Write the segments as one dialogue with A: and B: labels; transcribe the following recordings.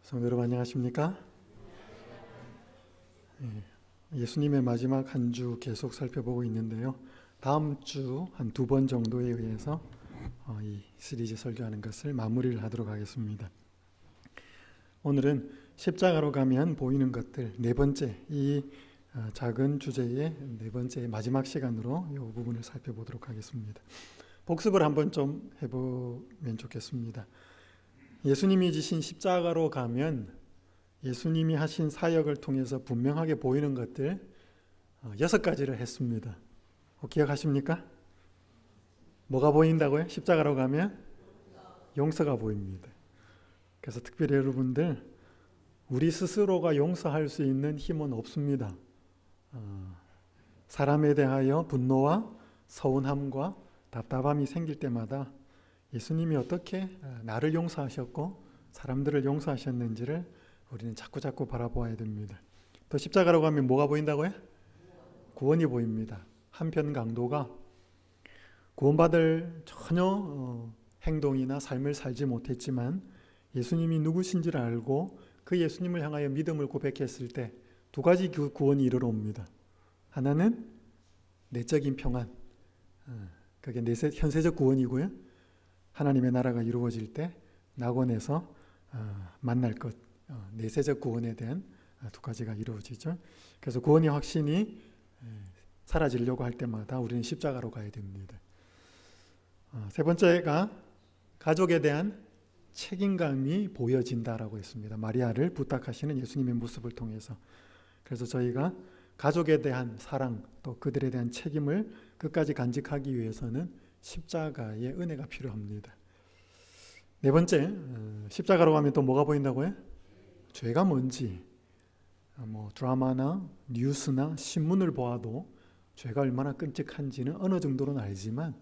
A: 성도 여러분 안녕하십니까? 예수님의 마지막 한 주 계속 살펴보고 있는데요. 다음 주 한 2번 정도에 의해서 이 시리즈 설교하는 것을 마무리를 하도록 하겠습니다. 오늘은 십자가로 가면 보이는 것들 네 번째, 이 작은 주제의 네 번째 마지막 시간으로 이 부분을 살펴보도록 하겠습니다. 복습을 한번 좀 해보면 좋겠습니다. 예수님이 지신 십자가로 가면 예수님이 하신 사역을 통해서 분명하게 보이는 것들 6가지를 했습니다. 기억하십니까? 뭐가 보인다고요? 십자가로 가면 용서가 보입니다. 그래서 특별히 여러분들, 우리 스스로가 용서할 수 있는 힘은 없습니다. 사람에 대하여 분노와 서운함과 답답함이 생길 때마다 예수님이 어떻게 나를 용서하셨고 사람들을 용서하셨는지를 우리는 자꾸 바라보아야 됩니다. 또 십자가로 가면 뭐가 보인다고요? 구원이 보입니다. 한편 강도가 구원받을 전혀 행동이나 삶을 살지 못했지만 예수님이 누구신지를 알고 그 예수님을 향하여 믿음을 고백했을 때 2가지 구원이 이르러 옵니다. 하나는 내적인 평안, 그게 현세적 구원이고요. 하나님의 나라가 이루어질 때 낙원에서 만날 것, 내세적 구원에 대한 2가지가 이루어지죠. 그래서 구원의 확신이 사라지려고 할 때마다 우리는 십자가로 가야 됩니다. 세 번째가 가족에 대한 책임감이 보여진다라고 했습니다. 마리아를 부탁하시는 예수님의 모습을 통해서. 그래서 저희가 가족에 대한 사랑, 또 그들에 대한 책임을 끝까지 간직하기 위해서는 십자가의 은혜가 필요합니다. 네 번째, 십자가로 가면 또 뭐가 보인다고요? 죄가 뭔지, 드라마나 뉴스나 신문을 보아도 죄가 얼마나 끔찍한지는 어느 정도는 알지만,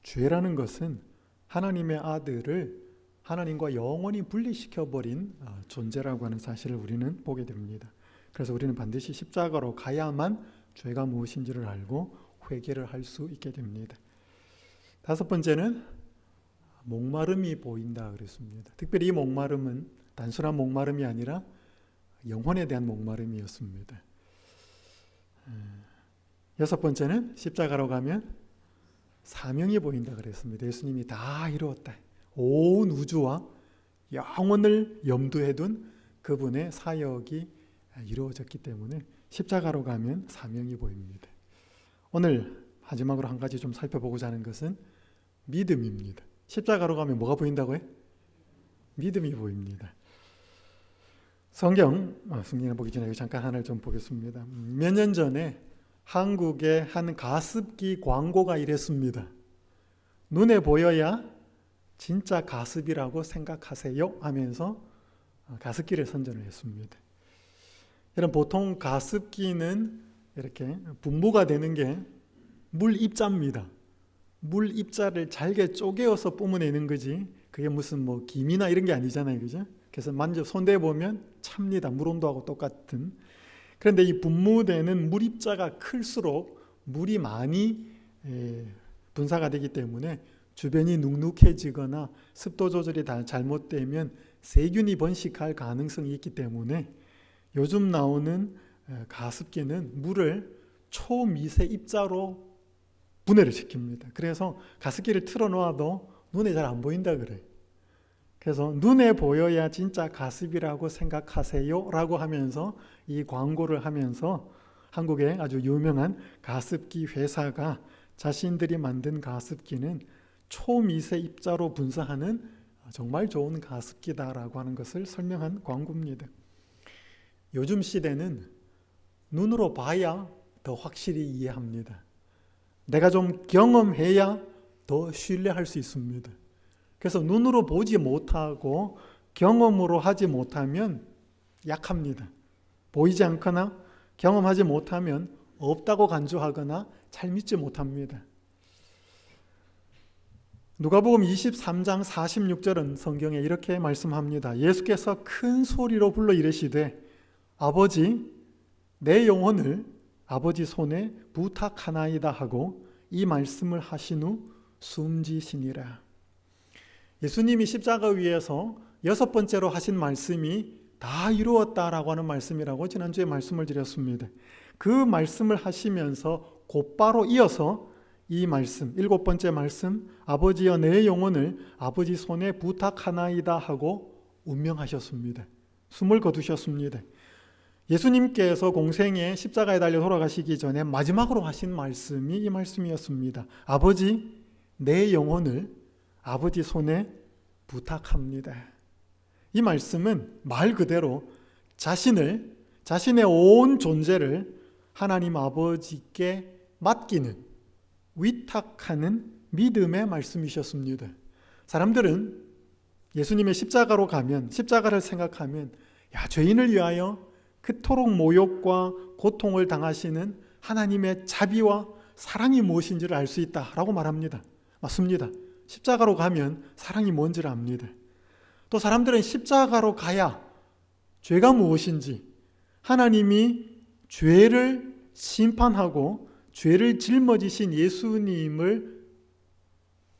A: 죄라는 것은 하나님의 아들을 하나님과 영원히 분리시켜버린 존재라고 하는 사실을 우리는 보게 됩니다. 그래서 우리는 반드시 십자가로 가야만 죄가 무엇인지를 알고 회개를 할 수 있게 됩니다. 5번째는 목마름이 보인다 그랬습니다. 특별히 이 목마름은 단순한 목마름이 아니라 영혼에 대한 목마름이었습니다. 6번째는 십자가로 가면 사명이 보인다 그랬습니다. 예수님이 다 이루었다. 온 우주와 영원을 염두에 둔 그분의 사역이 이루어졌기 때문에 십자가로 가면 사명이 보입니다. 오늘 마지막으로 한 가지 좀 살펴보고자 하는 것은 믿음입니다. 십자가로 가면 뭐가 보인다고요? 믿음이 보입니다. 성경을 보기 전에 잠깐 하나를 좀 보겠습니다. 몇 년 전에 한국의 한 가습기 광고가 이랬습니다. 눈에 보여야 진짜 가습이라고 생각하세요 하면서 가습기를 선전을 했습니다. 여러분, 보통 가습기는 이렇게 분무가 되는 게 물 입자입니다. 물 입자를 잘게 쪼개어서 뿜어내는 거지, 그게 무슨 김이나 이런 게 아니잖아요, 그죠? 그래서 손대어 보면 찹니다. 물 온도하고 똑같은. 그런데 이 분무되는 물 입자가 클수록 물이 많이 분사가 되기 때문에 주변이 눅눅해지거나 습도 조절이 잘못되면 세균이 번식할 가능성이 있기 때문에 요즘 나오는 가습기는 물을 초미세 입자로 분해를 시킵니다. 그래서 가습기를 틀어놓아도 눈에 잘 안 보인다 그래요. 그래서 눈에 보여야 진짜 가습이라고 생각하세요 라고 하면서 이 광고를 하면서 한국의 아주 유명한 가습기 회사가 자신들이 만든 가습기는 초미세 입자로 분사하는 정말 좋은 가습기다라고 하는 것을 설명한 광고입니다. 요즘 시대는 눈으로 봐야 더 확실히 이해합니다. 내가 좀 경험해야 더 신뢰할 수 있습니다. 그래서 눈으로 보지 못하고 경험으로 하지 못하면 약합니다. 보이지 않거나 경험하지 못하면 없다고 간주하거나 잘 믿지 못합니다. 누가복음 23장 46절은 성경에 이렇게 말씀합니다. 예수께서 큰 소리로 불러 이르시되 아버지, 내 영혼을 아버지 손에 부탁하나이다 하고 이 말씀을 하신 후 숨지시니라. 예수님이 십자가 위에서 6번째로 하신 말씀이 다 이루었다라고 하는 말씀이라고 지난주에 말씀을 드렸습니다. 그 말씀을 하시면서 곧바로 이어서 이 말씀, 7번째 말씀, 아버지여 내 영혼을 아버지 손에 부탁하나이다 하고 운명하셨습니다. 숨을 거두셨습니다. 예수님께서 공생에 십자가에 달려 돌아가시기 전에 마지막으로 하신 말씀이 이 말씀이었습니다. 아버지, 내 영혼을 아버지 손에 부탁합니다. 이 말씀은 말 그대로 자신의 온 존재를 하나님 아버지께 맡기는, 위탁하는 믿음의 말씀이셨습니다. 사람들은 예수님의 십자가를 생각하면 죄인을 위하여 그토록 모욕과 고통을 당하시는 하나님의 자비와 사랑이 무엇인지를 알 수 있다라고 말합니다. 맞습니다. 십자가로 가면 사랑이 뭔지를 압니다. 또 사람들은 십자가로 가야 죄가 무엇인지, 하나님이 죄를 심판하고 죄를 짊어지신 예수님을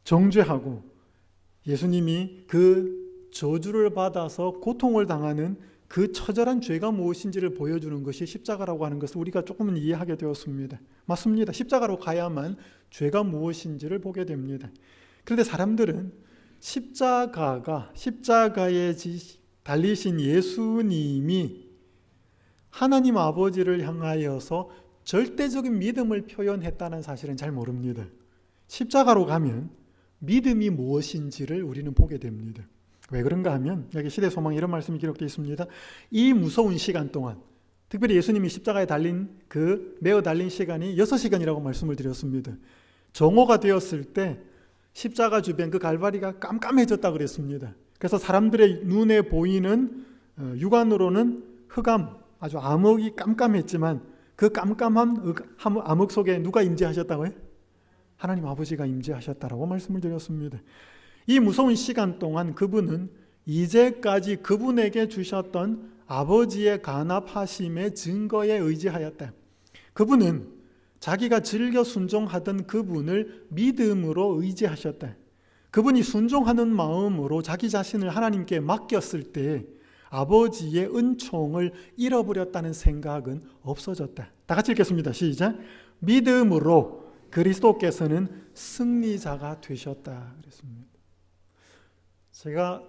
A: 정죄하고 예수님이 그 저주를 받아서 고통을 당하는 그 처절한 죄가 무엇인지를 보여주는 것이 십자가라고 하는 것을 우리가 조금은 이해하게 되었습니다. 맞습니다. 십자가로 가야만 죄가 무엇인지를 보게 됩니다. 그런데 사람들은 십자가에 달리신 예수님이 하나님 아버지를 향하여서 절대적인 믿음을 표현했다는 사실은 잘 모릅니다. 십자가로 가면 믿음이 무엇인지를 우리는 보게 됩니다. 왜 그런가 하면 여기 시대소망에 이런 말씀이 기록되어 있습니다. 이 무서운 시간 동안, 특별히 예수님이 십자가에 매어 달린 시간이 6시간이라고 말씀을 드렸습니다. 정오가 되었을 때 십자가 주변 그 갈바리가 깜깜해졌다 그랬습니다. 그래서 사람들의 눈에 보이는 육안으로는 흑암, 아주 암흑이 깜깜했지만 그 깜깜한 암흑 속에 누가 임재하셨다고요? 하나님 아버지가 임재하셨다라고 말씀을 드렸습니다. 이 무서운 시간 동안 그분은 이제까지 그분에게 주셨던 아버지의 간합하심의 증거에 의지하였다. 그분은 자기가 즐겨 순종하던 그분을 믿음으로 의지하셨다. 그분이 순종하는 마음으로 자기 자신을 하나님께 맡겼을 때 아버지의 은총을 잃어버렸다는 생각은 없어졌다. 다 같이 읽겠습니다. 시작. 믿음으로 그리스도께서는 승리자가 되셨다 그랬습니다. 제가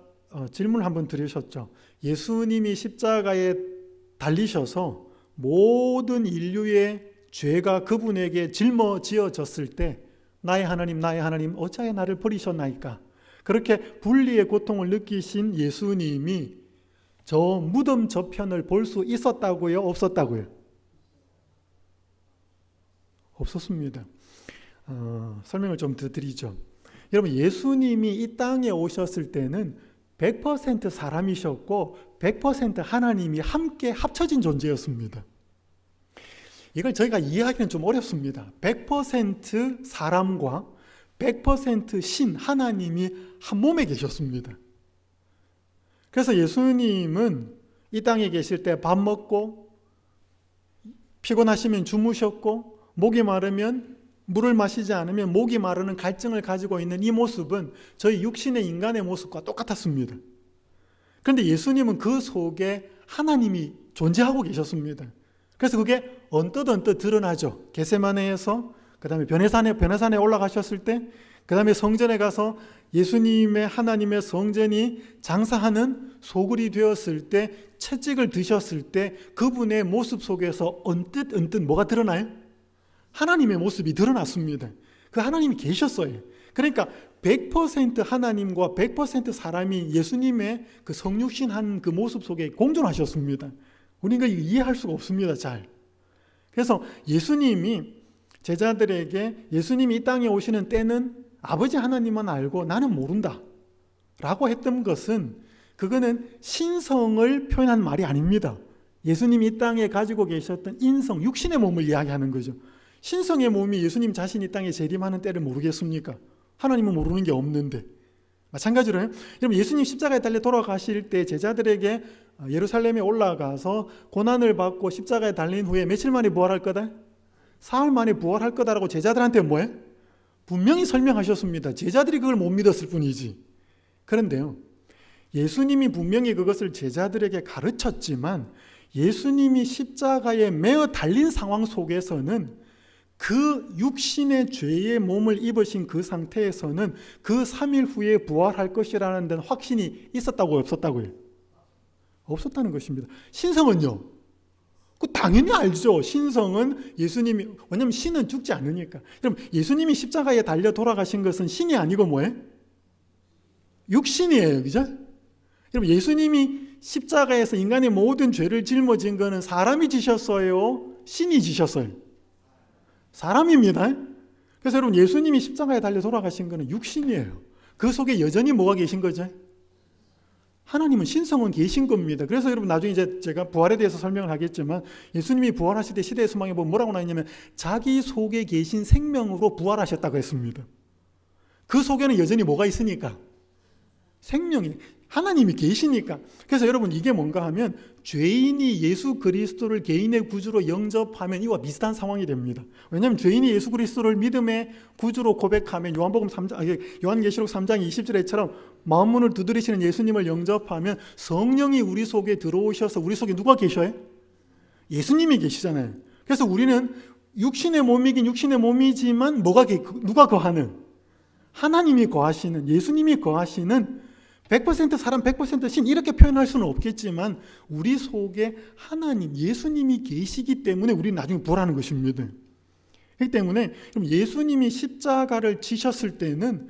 A: 질문을 한번 드리셨죠. 예수님이 십자가에 달리셔서 모든 인류의 죄가 그분에게 짊어지어졌을 때 나의 하나님 어찌하여 나를 버리셨나이까? 그렇게 분리의 고통을 느끼신 예수님이 저 무덤 저편을 볼 수 있었다고요? 없었다고요? 없었습니다. 설명을 좀 더 드리죠. 여러분, 예수님이 이 땅에 오셨을 때는 100% 사람이셨고 100% 하나님이 함께 합쳐진 존재였습니다. 이걸 저희가 이해하기는 좀 어렵습니다. 100% 사람과 100% 신 하나님이 한 몸에 계셨습니다. 그래서 예수님은 이 땅에 계실 때 밥 먹고 피곤하시면 주무셨고 목이 마르면 물을 마시지 않으면 목이 마르는 갈증을 가지고 있는 이 모습은 저희 육신의 인간의 모습과 똑같았습니다. 그런데 예수님은 그 속에 하나님이 존재하고 계셨습니다. 그래서 그게 언뜻 드러나죠. 겟세마네에서, 그 다음에 변해산에 올라가셨을 때, 그 다음에 성전에 가서 예수님의 하나님의 성전이 장사하는 소굴이 되었을 때, 채찍을 드셨을 때 그분의 모습 속에서 언뜻 뭐가 드러나요? 하나님의 모습이 드러났습니다. 그 하나님이 계셨어요. 그러니까 100% 하나님과 100% 사람이 예수님의 그 성육신한 그 모습 속에 공존하셨습니다. 우리가 이해할 수가 없습니다. 잘. 그래서 예수님이 제자들에게 예수님이 이 땅에 오시는 때는 아버지 하나님만 알고 나는 모른다 라고 했던 것은 그거는 신성을 표현한 말이 아닙니다. 예수님이 이 땅에 가지고 계셨던 인성, 육신의 몸을 이야기하는 거죠. 신성의 몸이 예수님 자신이 땅에 재림하는 때를 모르겠습니까? 하나님은 모르는 게 없는데. 마찬가지로 여러분, 예수님 십자가에 달려 돌아가실 때 제자들에게 예루살렘에 올라가서 고난을 받고 십자가에 달린 후에 며칠 만에 부활할 거다? 사흘 만에 부활할 거다라고 제자들한테 뭐예요? 분명히 설명하셨습니다. 제자들이 그걸 못 믿었을 뿐이지. 그런데요, 예수님이 분명히 그것을 제자들에게 가르쳤지만 예수님이 십자가에 매어 달린 상황 속에서는 그 육신의 죄의 몸을 입으신 그 상태에서는 그 3일 후에 부활할 것이라는 데는 확신이 있었다고요, 없었다고요? 없었다는 것입니다. 신성은요? 그 당연히 알죠. 신성은 예수님이, 왜냐하면 신은 죽지 않으니까. 그럼 예수님이 십자가에 달려 돌아가신 것은 신이 아니고 뭐예요? 육신이에요. 그죠? 그럼 예수님이 십자가에서 인간의 모든 죄를 짊어진 것은 사람이 지셨어요? 신이 지셨어요? 사람입니다. 그래서 여러분, 예수님이 십자가에 달려 돌아가신 것은 육신이에요. 그 속에 여전히 뭐가 계신 거죠? 하나님은 신성은 계신 겁니다. 그래서 여러분, 나중에 이제 제가 부활에 대해서 설명을 하겠지만 예수님이 부활하실 때 시대의 소망에 보면 뭐라고 나왔냐면 자기 속에 계신 생명으로 부활하셨다고 했습니다. 그 속에는 여전히 뭐가 있으니까? 생명이, 하나님이 계시니까. 그래서 여러분, 이게 뭔가 하면 죄인이 예수 그리스도를 개인의 구주로 영접하면 이와 비슷한 상황이 됩니다. 왜냐하면 죄인이 예수 그리스도를 믿음의 구주로 고백하면 요한계시록 3장 20절에처럼 마음문을 두드리시는 예수님을 영접하면 성령이 우리 속에 들어오셔서 우리 속에 누가 계셔요? 예수님이 계시잖아요. 그래서 우리는 육신의 몸이긴 육신의 몸이지만 누가 거하는? 하나님이 거하시는, 예수님이 거하시는 100% 사람 100% 신, 이렇게 표현할 수는 없겠지만 우리 속에 하나님, 예수님이 계시기 때문에 우리는 나중에 부활하는 것입니다. 그렇기 때문에 예수님이 십자가를 지셨을 때는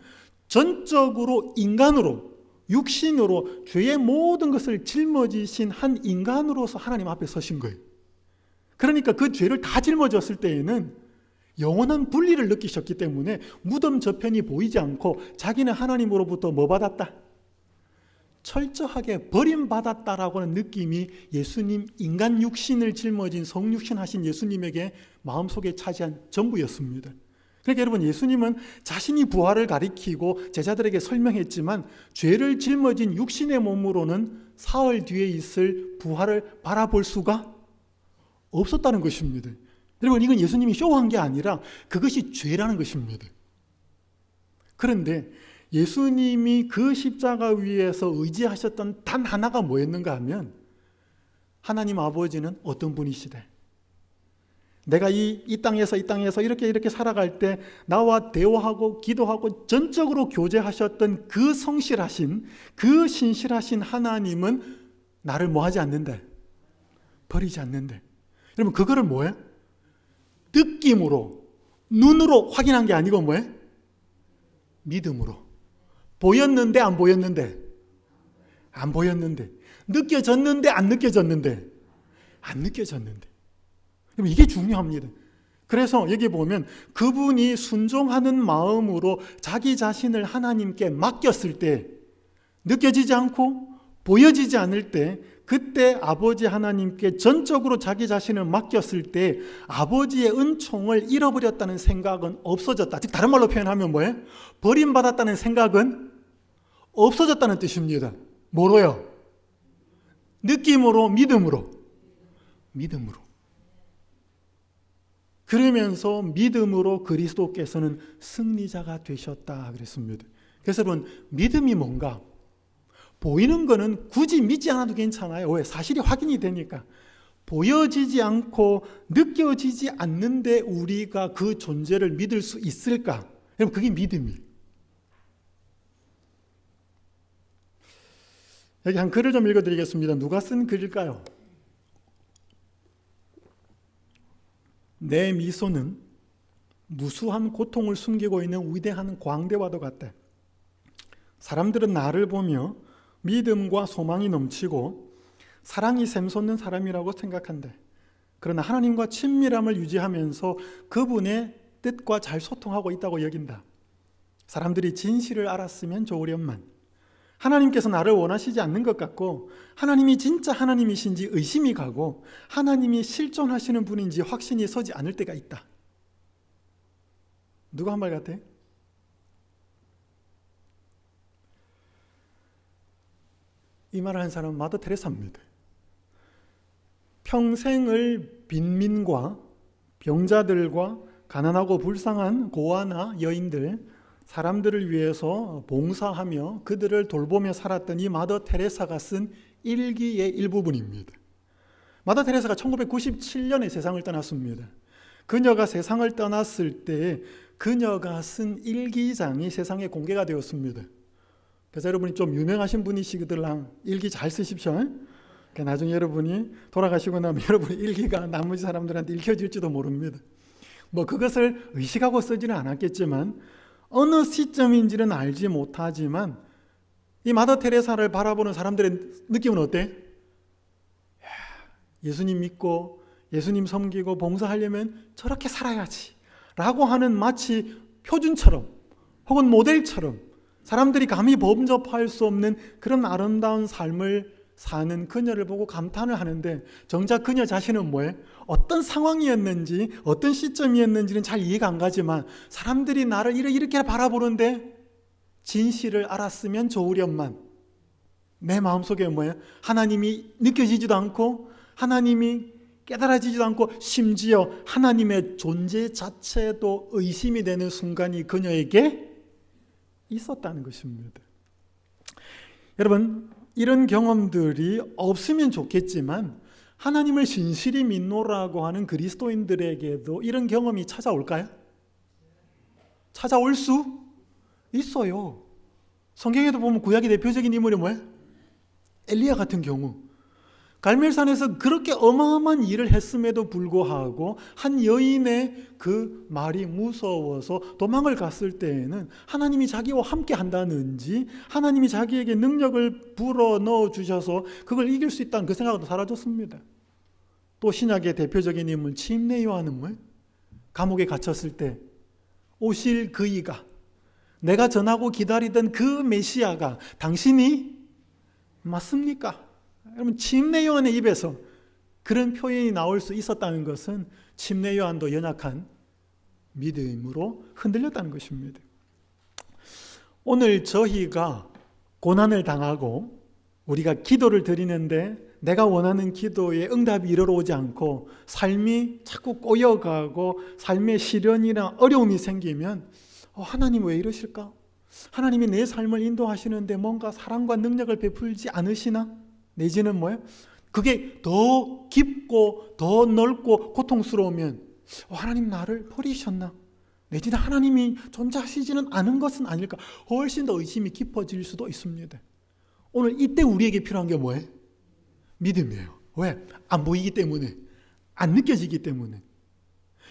A: 전적으로 인간으로, 육신으로 죄의 모든 것을 짊어지신 한 인간으로서 하나님 앞에 서신 거예요. 그러니까 그 죄를 다 짊어졌을 때에는 영원한 분리를 느끼셨기 때문에 무덤 저편이 보이지 않고 자기는 하나님으로부터 뭐 받았다? 철저하게 버림받았다라고 하는 느낌이 예수님, 인간 육신을 짊어진 성육신 하신 예수님에게 마음속에 차지한 전부였습니다. 그러니까 여러분, 예수님은 자신이 부활을 가리키고 제자들에게 설명했지만 죄를 짊어진 육신의 몸으로는 사흘 뒤에 있을 부활을 바라볼 수가 없었다는 것입니다. 여러분, 이건 예수님이 쇼한 게 아니라 그것이 죄라는 것입니다. 그런데 예수님이 그 십자가 위에서 의지하셨던 단 하나가 뭐였는가 하면 하나님 아버지는 어떤 분이시대? 내가 이 땅에서 이렇게 살아갈 때 나와 대화하고 기도하고 전적으로 교제하셨던 그 성실하신, 그 신실하신 하나님은 나를 뭐하지 않는데? 버리지 않는데. 여러분, 그거를 뭐예요? 느낌으로, 눈으로 확인한 게 아니고 뭐예요? 믿음으로. 보였는데 안 보였는데? 안 보였는데. 느껴졌는데 안 느껴졌는데? 안 느껴졌는데. 이게 중요합니다. 그래서 여기 보면 그분이 순종하는 마음으로 자기 자신을 하나님께 맡겼을 때, 느껴지지 않고 보여지지 않을 때, 그때 아버지 하나님께 전적으로 자기 자신을 맡겼을 때 아버지의 은총을 잃어버렸다는 생각은 없어졌다. 즉 다른 말로 표현하면 뭐예요? 버림받았다는 생각은 없어졌다는 뜻입니다. 뭐로요? 느낌으로, 믿음으로. 그러면서 믿음으로 그리스도께서는 승리자가 되셨다 그랬습니다. 그래서 여러분, 믿음이 뭔가? 보이는 거는 굳이 믿지 않아도 괜찮아요. 왜? 사실이 확인이 되니까. 보여지지 않고 느껴지지 않는데 우리가 그 존재를 믿을 수 있을까? 여러분, 그게 믿음이에요. 여기 한 글을 좀 읽어드리겠습니다. 누가 쓴 글일까요? 내 미소는 무수한 고통을 숨기고 있는 위대한 광대와도 같다. 사람들은 나를 보며 믿음과 소망이 넘치고 사랑이 샘솟는 사람이라고 생각한다. 그러나 하나님과 친밀함을 유지하면서 그분의 뜻과 잘 소통하고 있다고 여긴다. 사람들이 진실을 알았으면 좋으련만 하나님께서 나를 원하시지 않는 것 같고 하나님이 진짜 하나님이신지 의심이 가고 하나님이 실존하시는 분인지 확신이 서지 않을 때가 있다. 누가 한 말 같아? 이 말을 한 사람은 마더 테레사입니다. 평생을 빈민과 병자들과 가난하고 불쌍한 고아나 여인들, 사람들을 위해서 봉사하며 그들을 돌보며 살았던 이 마더 테레사가 쓴 일기의 일부분입니다. 마더 테레사가 1997년에 세상을 떠났습니다. 그녀가 세상을 떠났을 때 그녀가 쓴 일기장이 세상에 공개가 되었습니다. 그래서 여러분이 좀 유명하신 분이시거든 일기 잘 쓰십시오. 그러니까 나중에 여러분이 돌아가시고 나면 여러분의 일기가 나머지 사람들한테 읽혀질지도 모릅니다. 뭐 그것을 의식하고 쓰지는 않았겠지만 어느 시점인지는 알지 못하지만 이 마더 테레사를 바라보는 사람들의 느낌은 어때? 예수님 믿고 예수님 섬기고 봉사하려면 저렇게 살아야지 라고 하는 마치 표준처럼 혹은 모델처럼 사람들이 감히 범접할 수 없는 그런 아름다운 삶을 사는 그녀를 보고 감탄을 하는데 정작 그녀 자신은 뭐예요? 어떤 상황이었는지 어떤 시점이었는지는 잘 이해가 안 가지만 사람들이 나를 이렇게 바라보는데 진실을 알았으면 좋으련만 내 마음속에 뭐예요? 하나님이 느껴지지도 않고 하나님이 깨달아지지도 않고 심지어 하나님의 존재 자체도 의심이 되는 순간이 그녀에게 있었다는 것입니다. 여러분, 이런 경험들이 없으면 좋겠지만 하나님을 진실히 믿노라고 하는 그리스도인들에게도 이런 경험이 찾아올까요? 찾아올 수 있어요. 성경에도 보면 구약의 대표적인 인물이 뭐예요? 엘리야 같은 경우. 갈멜산에서 그렇게 어마어마한 일을 했음에도 불구하고 한 여인의 그 말이 무서워서 도망을 갔을 때에는 하나님이 자기와 함께 한다는지 하나님이 자기에게 능력을 불어넣어 주셔서 그걸 이길 수 있다는 그 생각도 사라졌습니다. 또 신약의 대표적인 인물 침례 요한은 뭐예요? 감옥에 갇혔을 때 오실 그이가 내가 전하고 기다리던 그 메시아가 당신이 맞습니까? 여러분, 침례 요한의 입에서 그런 표현이 나올 수 있었다는 것은 침례 요한도 연약한 믿음으로 흔들렸다는 것입니다. 오늘 저희가 고난을 당하고 우리가 기도를 드리는데 내가 원하는 기도에 응답이 이르러 오지 않고 삶이 자꾸 꼬여가고 삶의 시련이나 어려움이 생기면 하나님 왜 이러실까? 하나님이 내 삶을 인도하시는데 뭔가 사랑과 능력을 베풀지 않으시나? 내지는 뭐예요? 그게 더 깊고 더 넓고 고통스러우면 하나님 나를 버리셨나? 내지는 하나님이 존재하시지는 않은 것은 아닐까? 훨씬 더 의심이 깊어질 수도 있습니다. 오늘 이때 우리에게 필요한 게 뭐예요? 믿음이에요. 왜? 안 보이기 때문에, 안 느껴지기 때문에.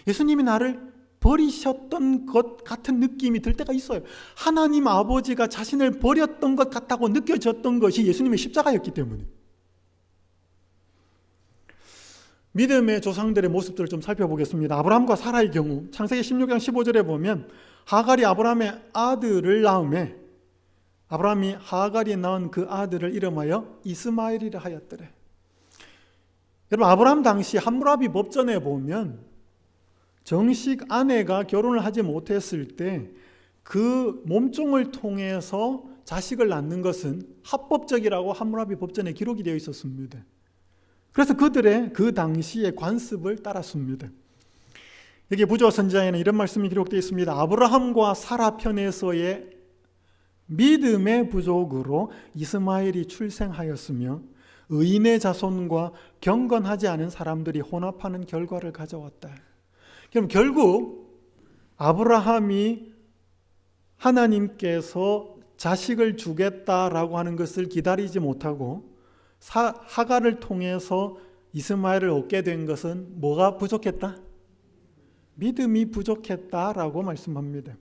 A: 예수님이 나를 버리셨던 것 같은 느낌이 들 때가 있어요. 하나님 아버지가 자신을 버렸던 것 같다고 느껴졌던 것이 예수님의 십자가였기 때문에. 믿음의 조상들의 모습들을 좀 살펴보겠습니다. 아브라함과 사라의 경우 창세기 16장 15절에 보면 하갈이 아브라함의 아들을 낳음에 아브라함이 하갈이 낳은 그 아들을 이름하여 이스마엘이라 하였더래. 여러분, 아브라함 당시 함무라비 법전에 보면 정식 아내가 결혼을 하지 못했을 때 그 몸종을 통해서 자식을 낳는 것은 합법적이라고 함무라비 법전에 기록이 되어 있었습니다. 그래서 그들의 그 당시의 관습을 따랐습니다. 여기 부조 선지자에는 이런 말씀이 기록되어 있습니다. 아브라함과 사라 편에서의 믿음의 부족으로 이스마엘이 출생하였으며 의인의 자손과 경건하지 않은 사람들이 혼합하는 결과를 가져왔다. 그럼 결국 아브라함이 하나님께서 자식을 주겠다라고 하는 것을 기다리지 못하고 하갈을 통해서 이스마엘을 얻게 된 것은 뭐가 부족했다? 믿음이 부족했다라고 말씀합니다.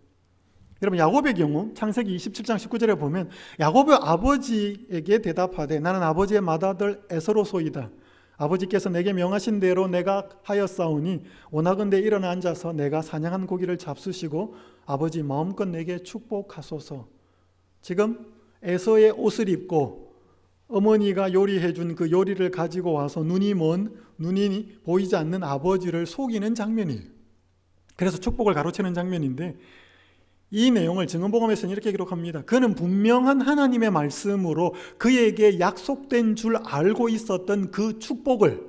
A: 여러분, 야곱의 경우 창세기 27장 19절에 보면 야곱의 아버지에게 대답하되 나는 아버지의 맏아들 에서로소이다. 아버지께서 내게 명하신 대로 내가 하였사오니 원하건대 일어나 앉아서 내가 사냥한 고기를 잡수시고 아버지 마음껏 내게 축복하소서. 지금 에서의 옷을 입고 어머니가 요리해 준 그 요리를 가지고 와서 눈이 보이지 않는 아버지를 속이는 장면이에요. 그래서 축복을 가로채는 장면인데 이 내용을 증언복음에서는 이렇게 기록합니다. 그는 분명한 하나님의 말씀으로 그에게 약속된 줄 알고 있었던 그 축복을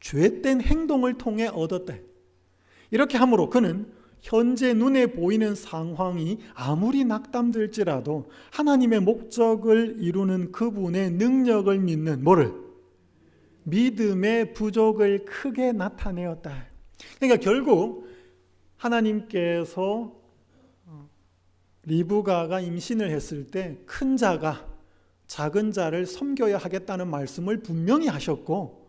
A: 죄된 행동을 통해 얻었대. 이렇게 함으로 그는 현재 눈에 보이는 상황이 아무리 낙담될지라도 하나님의 목적을 이루는 그분의 능력을 믿는 뭐를? 믿음의 부족을 크게 나타내었다. 그러니까 결국 하나님께서 리브가가 임신을 했을 때 큰 자가 작은 자를 섬겨야 하겠다는 말씀을 분명히 하셨고,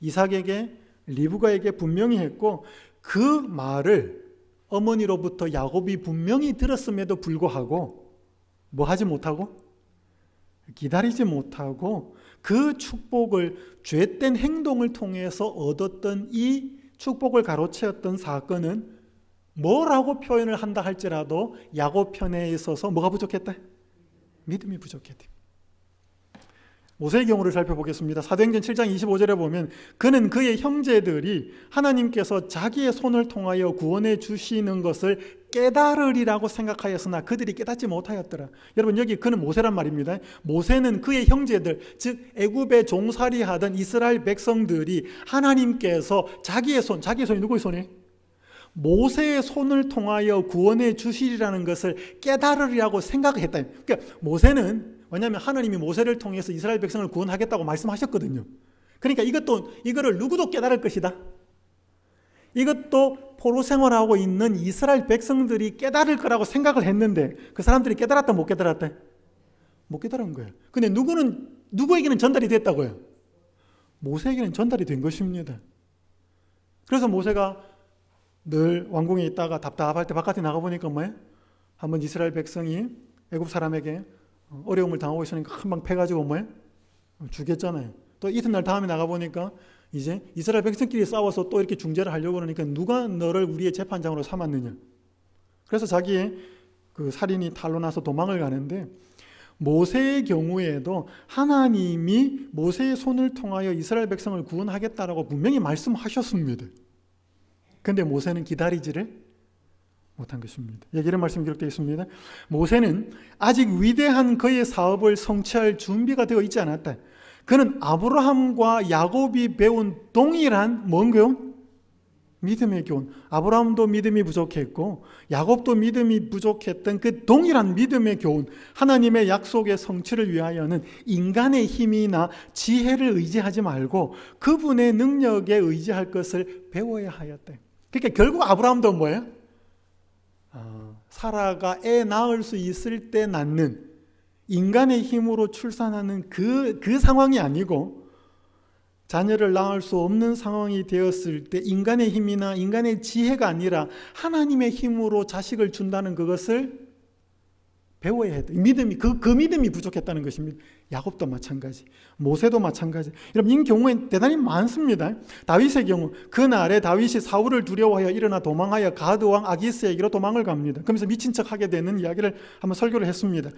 A: 이삭에게 리브가에게 분명히 했고, 그 말을 어머니로부터 야곱이 분명히 들었음에도 불구하고 뭐 하지 못하고? 기다리지 못하고 그 축복을 죄된 행동을 통해서 얻었던 이 축복을 가로채었던 사건은 뭐라고 표현을 한다 할지라도 야곱 편에 있어서 뭐가 부족했다? 믿음이 부족했다. 모세의 경우를 살펴보겠습니다. 사도행전 7장 25절에 보면 그는 그의 형제들이 하나님께서 자기의 손을 통하여 구원해 주시는 것을 깨달으리라고 생각하였으나 그들이 깨닫지 못하였더라. 여러분, 여기 그는 모세란 말입니다. 모세는 그의 형제들, 즉 애굽에 종살이하던 이스라엘 백성들이 하나님께서 자기의 손이 누구의 손이에요? 모세의 손을 통하여 구원해 주시리라는 것을 깨달으리라고 생각했다. 그러니까 모세는, 왜냐하면 하나님이 모세를 통해서 이스라엘 백성을 구원하겠다고 말씀하셨거든요. 그러니까 이거를 누구도 깨달을 것이다. 이것도 포로 생활하고 있는 이스라엘 백성들이 깨달을 거라고 생각을 했는데 그 사람들이 깨달았다 못 깨달았다? 못 깨달은 거예요. 근데 누구에게는 전달이 됐다고요? 모세에게는 전달이 된 것입니다. 그래서 모세가 늘 왕궁에 있다가 답답할 때 바깥에 나가보니까 뭐예요? 한번 이스라엘 백성이 애굽 사람에게 어려움을 당하고 있으니까 한 방 패가지고 뭐예요? 죽였잖아요. 또 이튿날 다음에 나가보니까 이제 이스라엘 백성끼리 싸워서 또 이렇게 중재를 하려고 그러니까 누가 너를 우리의 재판장으로 삼았느냐. 그래서 자기의 그 살인이 탄로 나서 도망을 가는데, 모세의 경우에도 하나님이 모세의 손을 통하여 이스라엘 백성을 구원하겠다라고 분명히 말씀하셨습니다. 그런데 모세는 기다리지를 못한 것입니다. 이런 말씀이 기록되어 있습니다. 모세는 아직 위대한 그의 사업을 성취할 준비가 되어 있지 않았다. 그는 아브라함과 야곱이 배운 동일한 뭔 교훈? 믿음의 교훈. 아브라함도 믿음이 부족했고 야곱도 믿음이 부족했던 그 동일한 믿음의 교훈, 하나님의 약속의 성취를 위하여는 인간의 힘이나 지혜를 의지하지 말고 그분의 능력에 의지할 것을 배워야 하였다. 그러니까 결국 아브라함도 뭐예요? 사라가 애 낳을 수 있을 때 낳는, 인간의 힘으로 출산하는 그 상황이 아니고, 자녀를 낳을 수 없는 상황이 되었을 때 인간의 힘이나 인간의 지혜가 아니라 하나님의 힘으로 자식을 준다는 그것을 배워야 했다. 믿음이 그 믿음이 부족했다는 것입니다. 야곱도 마찬가지, 모세도 마찬가지. 여러분, 이 경우에 대단히 많습니다. 다윗의 경우, 그날에 다윗이 사울을 두려워하여 일어나 도망하여 가드 왕 아기스에게로 도망을 갑니다. 그러면서 미친 척하게 되는 이야기를 한번 설교를 했습니다.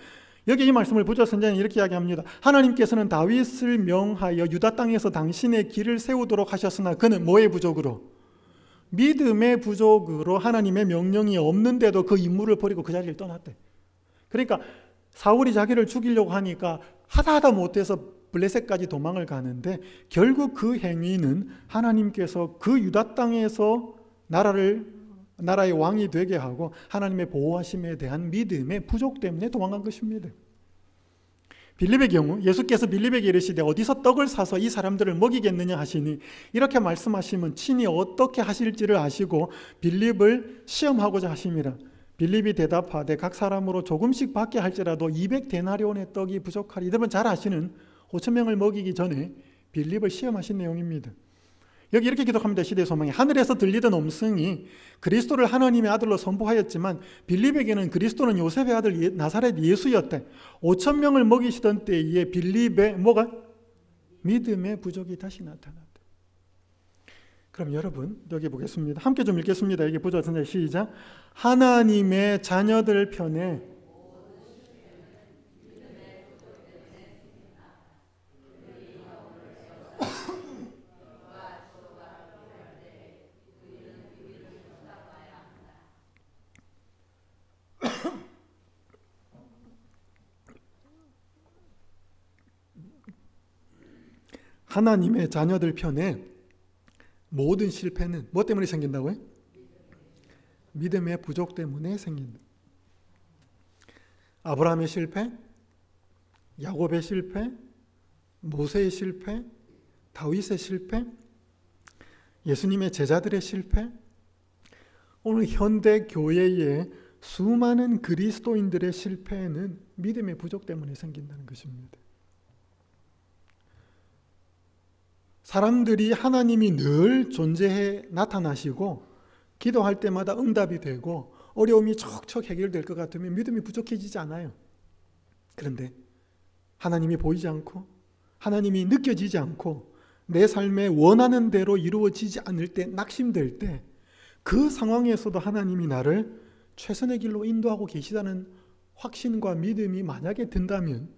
A: 여기 이 말씀을 부조 선자는 이렇게 이야기합니다. 하나님께서는 다윗을 명하여 유다 땅에서 당신의 길을 세우도록 하셨으나 그는 뭐의 부족으로? 믿음의 부족으로 하나님의 명령이 없는데도 그 임무를 버리고 그 자리를 떠났대. 그러니까 사울이 자기를 죽이려고 하니까 하다 못해서 블레셋까지 도망을 가는데, 결국 그 행위는 하나님께서 그 유다 땅에서 나라의 왕이 되게 하고 하나님의 보호하심에 대한 믿음의 부족 때문에 도망간 것입니다. 빌립의 경우 예수께서 빌립에게 이르시되 어디서 떡을 사서 이 사람들을 먹이겠느냐 하시니, 이렇게 말씀하시면 친히 어떻게 하실지를 아시고 빌립을 시험하고자 하심이라. 빌립이 대답하되 각 사람으로 조금씩 받게 할지라도 200데나리온의 떡이 부족하리. 여러분 잘 아시는 5,000명을 먹이기 전에 빌립을 시험하신 내용입니다. 여기 이렇게 기록합니다. 시대의 소망이 하늘에서 들리던 음성이 그리스도를 하나님의 아들로 선포하였지만 빌립에게는 그리스도는 요셉의 아들 나사렛 예수였대. 5,000명을 먹이시던 때에 빌립의 뭐가? 믿음의 부족이 다시 나타났다. 그럼 여러분 여기 보겠습니다. 함께 좀 읽겠습니다. 여기 보죠. 시작. 하나님의 자녀들 편에 하나님의 자녀들 편에 모든 실패는 뭐 때문에 생긴다고요? 믿음의 부족 때문에 생긴다. 아브라함의 실패, 야곱의 실패, 모세의 실패, 다윗의 실패, 예수님의 제자들의 실패, 오늘 현대 교회의 수많은 그리스도인들의 실패는 믿음의 부족 때문에 생긴다는 것입니다. 사람들이 하나님이 늘 존재해 나타나시고 기도할 때마다 응답이 되고 어려움이 척척 해결될 것 같으면 믿음이 부족해지지 않아요. 그런데 하나님이 보이지 않고 하나님이 느껴지지 않고 내 삶에 원하는 대로 이루어지지 않을 때, 낙심될 때, 그 상황에서도 하나님이 나를 최선의 길로 인도하고 계시다는 확신과 믿음이 만약에 든다면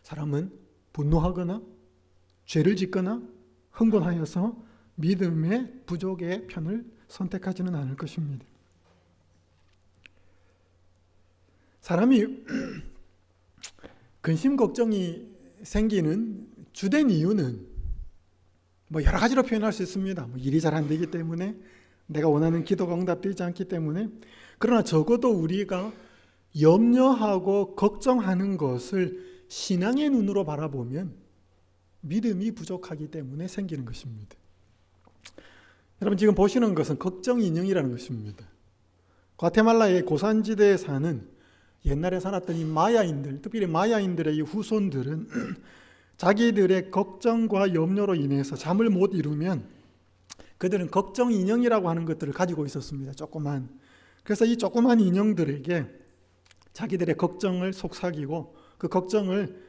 A: 사람은 분노하거나 죄를 짓거나 흥분하여서 믿음의 부족의 편을 선택하지는 않을 것입니다. 사람이 근심 걱정이 생기는 주된 이유는 여러 가지로 표현할 수 있습니다. 일이 잘 안 되기 때문에, 내가 원하는 기도가 응답되지 않기 때문에. 그러나 적어도 우리가 염려하고 걱정하는 것을 신앙의 눈으로 바라보면 믿음이 부족하기 때문에 생기는 것입니다. 여러분 지금 보시는 것은 걱정 인형이라는 것입니다. 과테말라의 고산지대에 사는 옛날에 살았던 이 마야인들, 특별히 마야인들의 이 후손들은 자기들의 걱정과 염려로 인해서 잠을 못 이루면 그들은 걱정 인형이라고 하는 것들을 가지고 있었습니다. 조그만. 그래서 이 조그만 인형들에게 자기들의 걱정을 속삭이고 그 걱정을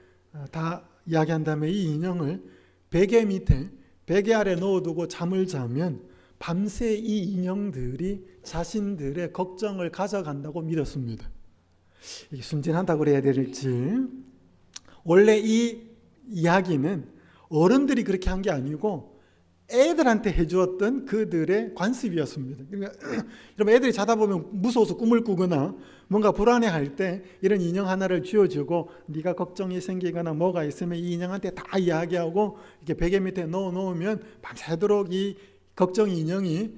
A: 다 이야기한 다음에 이 인형을 베개 밑에, 베개 아래 넣어두고 잠을 자면 밤새 이 인형들이 자신들의 걱정을 가져간다고 믿었습니다. 이게 순진하다고 그래야 될지, 원래 이 이야기는 어른들이 그렇게 한 게 아니고 애들한테 해주었던 그들의 관습이었습니다. 그러니까 여러분 애들이 자다 보면 무서워서 꿈을 꾸거나 뭔가 불안해할 때 이런 인형 하나를 쥐어주고 네가 걱정이 생기거나 뭐가 있으면 이 인형한테 다 이야기하고 이렇게 베개 밑에 넣어놓으면 밤새도록 이 걱정 인형이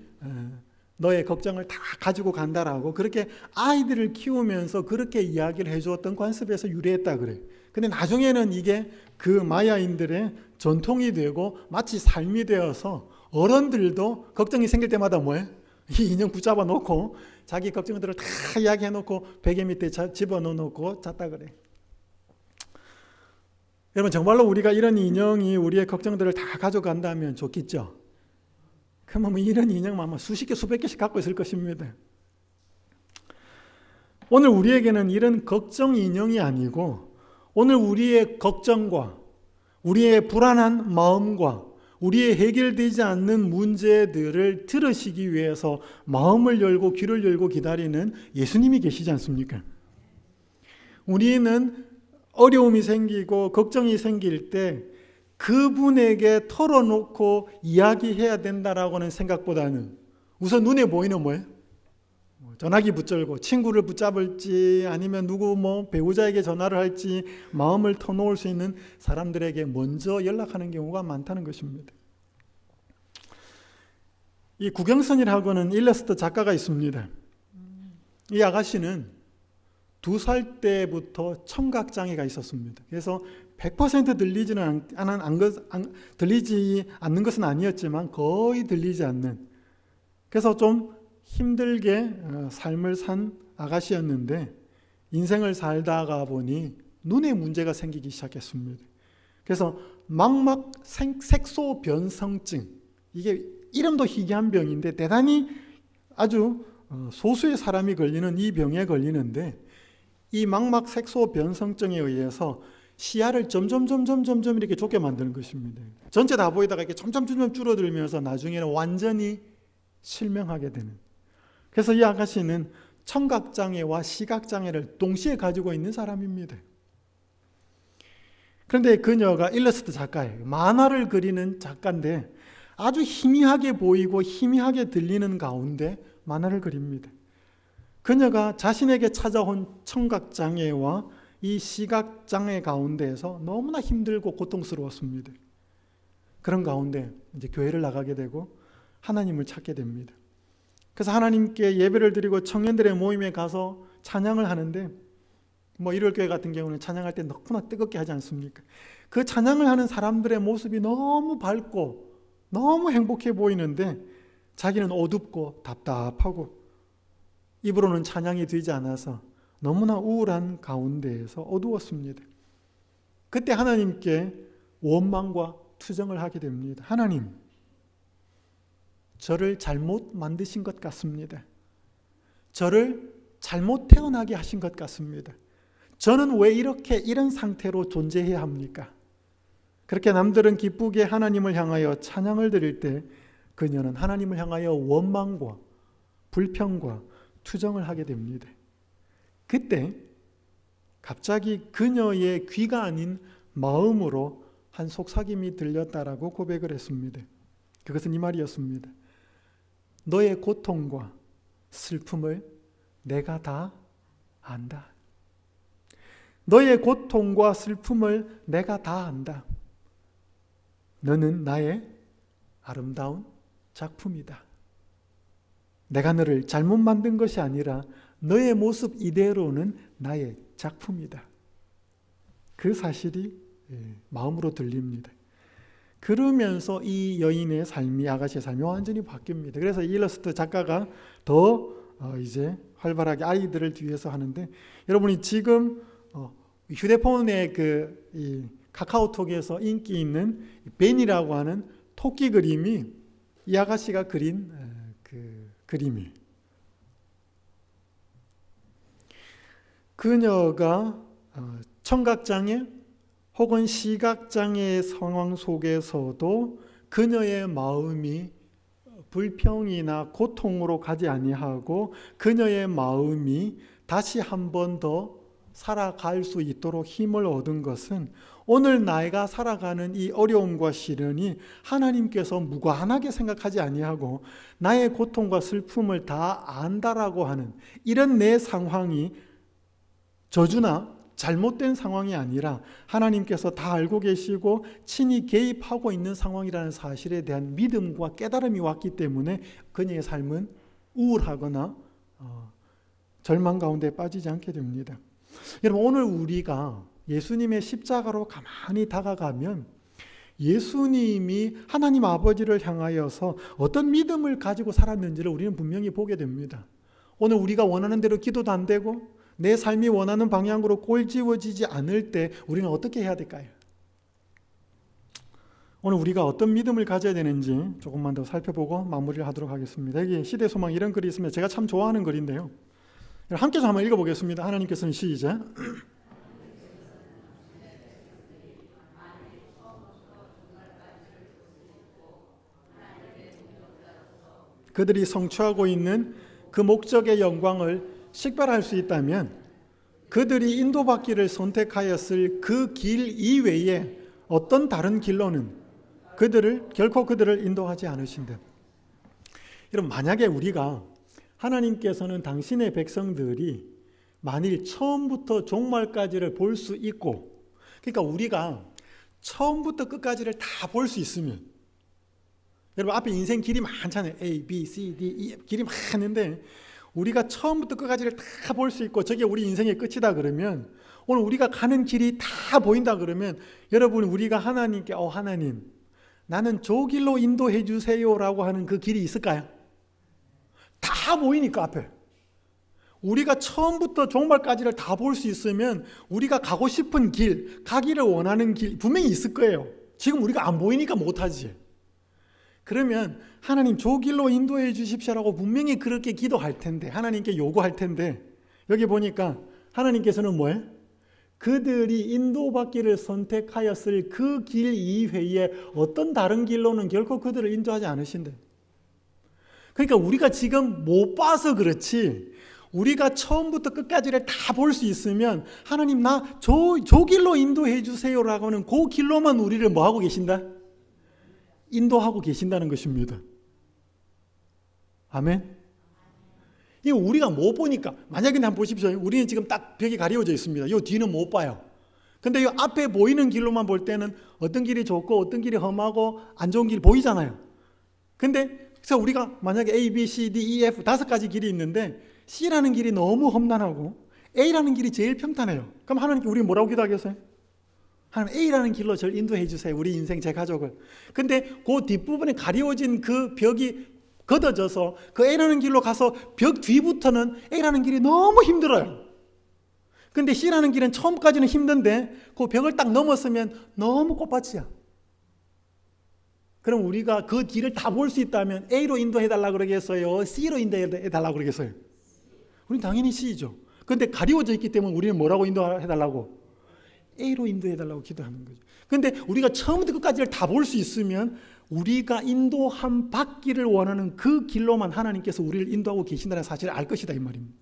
A: 너의 걱정을 다 가지고 간다라고, 그렇게 아이들을 키우면서 그렇게 이야기를 해주었던 관습에서 유래했다 그래. 근데 나중에는 이게 그 마야인들의 전통이 되고 마치 삶이 되어서 어른들도 걱정이 생길 때마다 이 인형 붙잡아 놓고 자기 걱정들을 다 이야기해 놓고 베개 밑에 집어넣어 놓고 잤다 그래. 여러분 정말로 우리가 이런 인형이 우리의 걱정들을 다 가져간다면 좋겠죠. 그러면 이런 인형 아마 수십 개 수백 개씩 갖고 있을 것입니다. 오늘 우리에게는 이런 걱정 인형이 아니고 오늘 우리의 걱정과 우리의 불안한 마음과 우리의 해결되지 않는 문제들을 들으시기 위해서 마음을 열고 귀를 열고 기다리는 예수님이 계시지 않습니까? 우리는 어려움이 생기고 걱정이 생길 때 그분에게 털어놓고 이야기해야 된다라고는 생각보다는 우선 눈에 보이는 전화기 붙들고 친구를 붙잡을지 아니면 누구 배우자에게 전화를 할지 마음을 터놓을 수 있는 사람들에게 먼저 연락하는 경우가 많다는 것입니다. 이 구경선이라고는 일러스트 작가가 있습니다. 이 아가씨는 2살 때부터 청각장애가 있었습니다. 그래서 100% 들리지 않는 것은 아니었지만 거의 들리지 않는, 그래서 좀 힘들게 삶을 산 아가씨였는데 인생을 살다가 보니 눈에 문제가 생기기 시작했습니다. 그래서 망막 색소 변성증, 이게 이름도 희귀한 병인데 대단히 아주 소수의 사람이 걸리는 이 병에 걸리는데, 이 망막 색소 변성증에 의해서 시야를 점점 이렇게 좁게 만드는 것입니다. 전체 다 보이다가 이렇게 점점 줄어들면서 나중에는 완전히 실명하게 되는. 그래서 이 아가씨는 청각장애와 시각장애를 동시에 가지고 있는 사람입니다. 그런데 그녀가 일러스트 작가예요. 만화를 그리는 작가인데 아주 희미하게 보이고 희미하게 들리는 가운데 만화를 그립니다. 그녀가 자신에게 찾아온 청각장애와 이 시각장애 가운데에서 너무나 힘들고 고통스러웠습니다. 그런 가운데 이제 교회를 나가게 되고 하나님을 찾게 됩니다. 그래서 하나님께 예배를 드리고 청년들의 모임에 가서 찬양을 하는데 이럴 교회 같은 경우는 찬양할 때 너무나 뜨겁게 하지 않습니까? 그 찬양을 하는 사람들의 모습이 너무 밝고 너무 행복해 보이는데 자기는 어둡고 답답하고 입으로는 찬양이 되지 않아서 너무나 우울한 가운데에서 어두웠습니다. 그때 하나님께 원망과 투정을 하게 됩니다. 하나님, 저를 잘못 만드신 것 같습니다. 저를 잘못 태어나게 하신 것 같습니다. 저는 왜 이런 상태로 존재해야 합니까? 그렇게 남들은 기쁘게 하나님을 향하여 찬양을 드릴 때 그녀는 하나님을 향하여 원망과 불평과 투정을 하게 됩니다. 그때 갑자기 그녀의 귀가 아닌 마음으로 한 속삭임이 들렸다라고 고백을 했습니다. 그것은 이 말이었습니다. 너의 고통과 슬픔을 내가 다 안다. 너의 고통과 슬픔을 내가 다 안다. 너는 나의 아름다운 작품이다. 내가 너를 잘못 만든 것이 아니라 너의 모습 이대로는 나의 작품이다. 그 사실이 마음으로 들립니다. 그러면서 이 여인의 삶이, 아가씨의 삶이 완전히 바뀝니다. 그래서 일러스트 작가가 더 이제 활발하게 아이들을 뒤에서 하는데, 여러분이 지금 휴대폰의 이 카카오톡에서 인기 있는 벤이라고 하는 토끼 그림이 이 아가씨가 그린 그 그림이에요. 그녀가 청각장애 혹은 시각장애의 상황 속에서도 그녀의 마음이 불평이나 고통으로 가지 아니하고 그녀의 마음이 다시 한 번 더 살아갈 수 있도록 힘을 얻은 것은 오늘 나이가 살아가는 이 어려움과 시련이 하나님께서 무관하게 생각하지 아니하고 나의 고통과 슬픔을 다 안다라고 하는 이런 내 상황이 저주나 잘못된 상황이 아니라 하나님께서 다 알고 계시고 친히 개입하고 있는 상황이라는 사실에 대한 믿음과 깨달음이 왔기 때문에 그녀의 삶은 우울하거나 절망 가운데 빠지지 않게 됩니다. 여러분, 오늘 우리가 예수님의 십자가로 가만히 다가가면 예수님이 하나님 아버지를 향하여서 어떤 믿음을 가지고 살았는지를 우리는 분명히 보게 됩니다. 오늘 우리가 원하는 대로 기도도 안 되고 내 삶이 원하는 방향으로 꼴지워지지 않을 때 우리는 어떻게 해야 될까요? 오늘 우리가 어떤 믿음을 가져야 되는지 조금만 더 살펴보고 마무리를 하도록 하겠습니다. 여기 시대소망 이런 글이 있습니다. 제가 참 좋아하는 글인데요. 함께 한번 읽어보겠습니다. 하나님께서는 시작. 그들이 성취하고 있는 그 목적의 영광을 식별할 수 있다면 그들이 인도받기를 선택하였을 그 길 이외에 어떤 다른 길로는 결코 그들을 인도하지 않으신다. 여러분, 만약에 우리가 하나님께서는 당신의 백성들이 만일 처음부터 종말까지를 볼 수 있고, 그러니까 우리가 처음부터 끝까지를 다 볼 수 있으면, 여러분 앞에 인생 길이 많잖아요. A, B, C, D, E 길이 많은데 우리가 처음부터 끝까지를 다 볼 수 있고 저게 우리 인생의 끝이다 그러면, 오늘 우리가 가는 길이 다 보인다 그러면, 여러분 우리가 하나님께 하나님 나는 저 길로 인도해 주세요라고 하는 그 길이 있을까요? 다 보이니까 앞에. 우리가 처음부터 종말까지를 다 볼 수 있으면 우리가 가고 싶은 길, 가기를 원하는 길 분명히 있을 거예요. 지금 우리가 안 보이니까 못하지. 그러면 하나님 저 길로 인도해 주십시오라고 분명히 그렇게 기도할 텐데, 하나님께 요구할 텐데, 여기 보니까 하나님께서는 뭐예요? 그들이 인도받기를 선택하였을 그 길 이외에 어떤 다른 길로는 결코 그들을 인도하지 않으신대. 그러니까 우리가 지금 못 봐서 그렇지, 우리가 처음부터 끝까지를 다 볼 수 있으면 하나님 나 저 길로 인도해 주세요라고 하는 그 길로만 우리를 뭐 하고 계신다? 인도하고 계신다는 것입니다. 아멘. 이거 우리가 못 보니까, 만약에 한번 보십시오. 우리는 지금 딱 벽이 가려져 있습니다. 이 뒤는 못 봐요. 근데 이 앞에 보이는 길로만 볼 때는 어떤 길이 좋고 어떤 길이 험하고 안 좋은 길 보이잖아요. 근데 그래서 우리가 만약에 A, B, C, D, E, F 5가지 길이 있는데 C라는 길이 너무 험난하고 A라는 길이 제일 평탄해요. 그럼 하나님께 우리 뭐라고 기도하겠어요? 하나님 A라는 길로 저를 인도해 주세요. 우리 인생, 제 가족을. 근데 그 뒷부분에 가려워진 그 벽이 걷어져서 그 A라는 길로 가서 벽 뒤부터는 A라는 길이 너무 힘들어요. 근데 C라는 길은 처음까지는 힘든데 그 벽을 딱 넘었으면 너무 꽃밭이야. 그럼 우리가 그 길을 다 볼 수 있다면 A로 인도해 달라고 그러겠어요? C로 인도해 달라고 그러겠어요? 우리는 당연히 C죠. 근데 가리워져 있기 때문에 우리는 뭐라고 인도해 달라고? A로 인도해 달라고 기도하는 거죠. 근데 우리가 처음부터 끝까지를 다 볼 수 있으면 우리가 인도함 받기를 원하는 그 길로만 하나님께서 우리를 인도하고 계신다는 사실을 알 것이다 이 말입니다.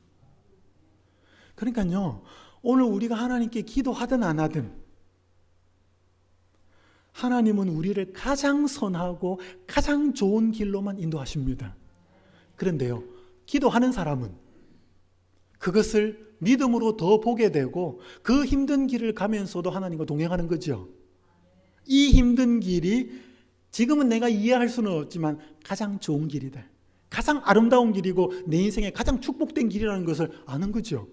A: 그러니까요, 오늘 우리가 하나님께 기도하든 안 하든 하나님은 우리를 가장 선하고 가장 좋은 길로만 인도하십니다. 그런데요, 기도하는 사람은 그것을 믿음으로 더 보게 되고 그 힘든 길을 가면서도 하나님과 동행하는 거죠. 이 힘든 길이 지금은 내가 이해할 수는 없지만 가장 좋은 길이다. 가장 아름다운 길이고 내 인생에 가장 축복된 길이라는 것을 아는 거죠.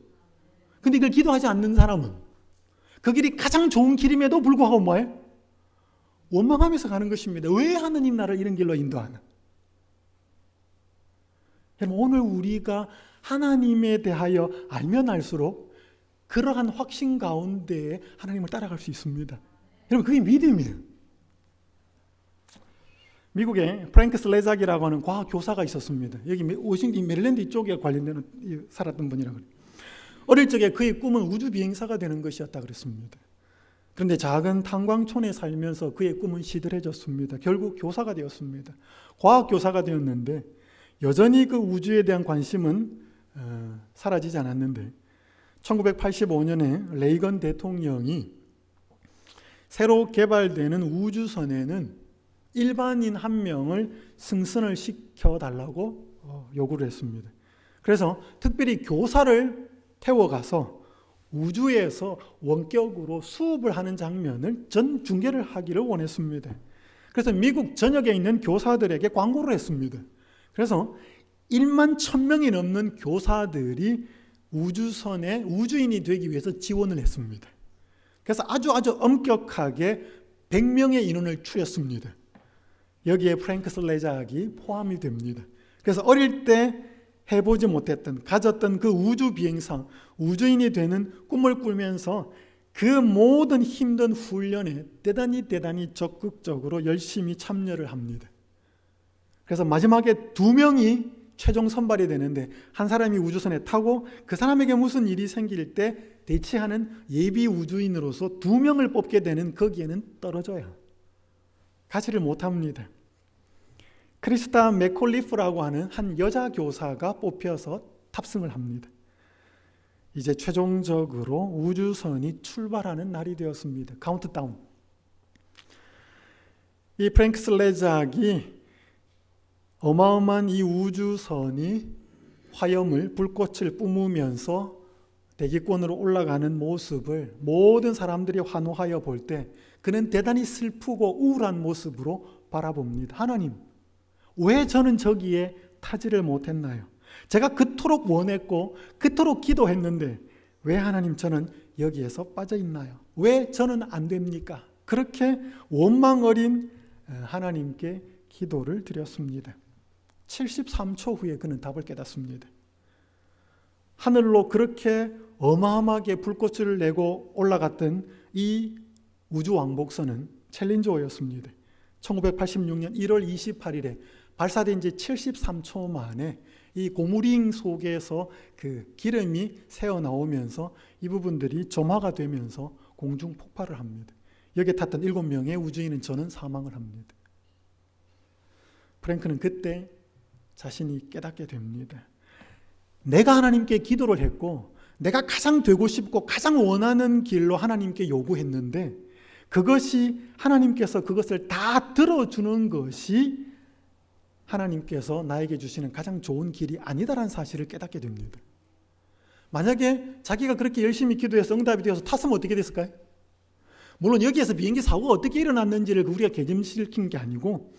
A: 근데 이걸 기도하지 않는 사람은 그 길이 가장 좋은 길임에도 불구하고 뭐예요? 원망하면서 가는 것입니다. 왜 하나님 나를 이런 길로 인도하나? 여러분, 오늘 우리가 하나님에 대하여 알면 알수록 그러한 확신 가운데 하나님을 따라갈 수 있습니다. 여러분, 그게 믿음이에요. 미국에 프랭크 슬레작이라고 하는 과학 교사가 있었습니다. 여기 워싱턴 메릴랜드 이쪽에 관련된 살았던 분이라고 해요. 어릴 적에 그의 꿈은 우주 비행사가 되는 것이었다 그랬습니다. 그런데 작은 탄광촌에 살면서 그의 꿈은 시들해졌습니다. 결국 교사가 되었습니다. 과학 교사가 되었는데 여전히 그 우주에 대한 관심은 사라지지 않았는데 1985년에 레이건 대통령이 새로 개발되는 우주선에는 일반인 한 명을 승선을 시켜달라고 요구를 했습니다. 그래서 특별히 교사를 태워가서 우주에서 원격으로 수업을 하는 장면을 전 중계를 하기를 원했습니다. 그래서 미국 전역에 있는 교사들에게 광고를 했습니다. 그래서 1만 1,000명이 넘는 교사들이 우주선에 우주인이 되기 위해서 지원을 했습니다. 그래서 아주 엄격하게 100명의 인원을 추렸습니다. 여기에 프랭크 슬레작이 포함이 됩니다. 그래서 어릴 때 해보지 못했던, 가졌던 그 우주 비행사, 우주인이 되는 꿈을 꾸면서 그 모든 힘든 훈련에 대단히 적극적으로 열심히 참여를 합니다. 그래서 마지막에 2명이 최종 선발이 되는데 한 사람이 우주선에 타고 그 사람에게 무슨 일이 생길 때 대체하는 예비 우주인으로서 2명을 뽑게 되는 거기에는 떨어져요. 가지를 못합니다. 크리스타 맥콜리프라고 하는 한 여자 교사가 뽑혀서 탑승을 합니다. 이제 최종적으로 우주선이 출발하는 날이 되었습니다. 카운트다운. 이 프랭크 슬레작이 어마어마한 이 우주선이 화염을, 불꽃을 뿜으면서 대기권으로 올라가는 모습을 모든 사람들이 환호하여 볼 때 그는 대단히 슬프고 우울한 모습으로 바라봅니다. 하나님, 왜 저는 저기에 타지를 못했나요? 제가 그토록 원했고 그토록 기도했는데 왜 하나님 저는 여기에서 빠져 있나요? 왜 저는 안 됩니까? 그렇게 원망 어린 하나님께 기도를 드렸습니다. 73초 후에 그는 답을 깨닫습니다. 하늘로 그렇게 어마어마하게 불꽃을 내고 올라갔던 이 우주왕복선은 챌린저였습니다. 1986년 1월 28일에 발사된 지 73초 만에 이 고무링 속에서 그 기름이 새어나오면서 이 부분들이 점화가 되면서 공중 폭발을 합니다. 여기에 탔던 7명의 우주인은 저는 사망을 합니다. 프랭크는 그때 자신이 깨닫게 됩니다. 내가 하나님께 기도를 했고 내가 가장 되고 싶고 가장 원하는 길로 하나님께 요구했는데 그것이 하나님께서 그것을 다 들어주는 것이 하나님께서 나에게 주시는 가장 좋은 길이 아니다라는 사실을 깨닫게 됩니다. 만약에 자기가 그렇게 열심히 기도해서 응답이 되어서 탔으면 어떻게 됐을까요? 물론 여기에서 비행기 사고가 어떻게 일어났는지를 우리가 개념시킨 게 아니고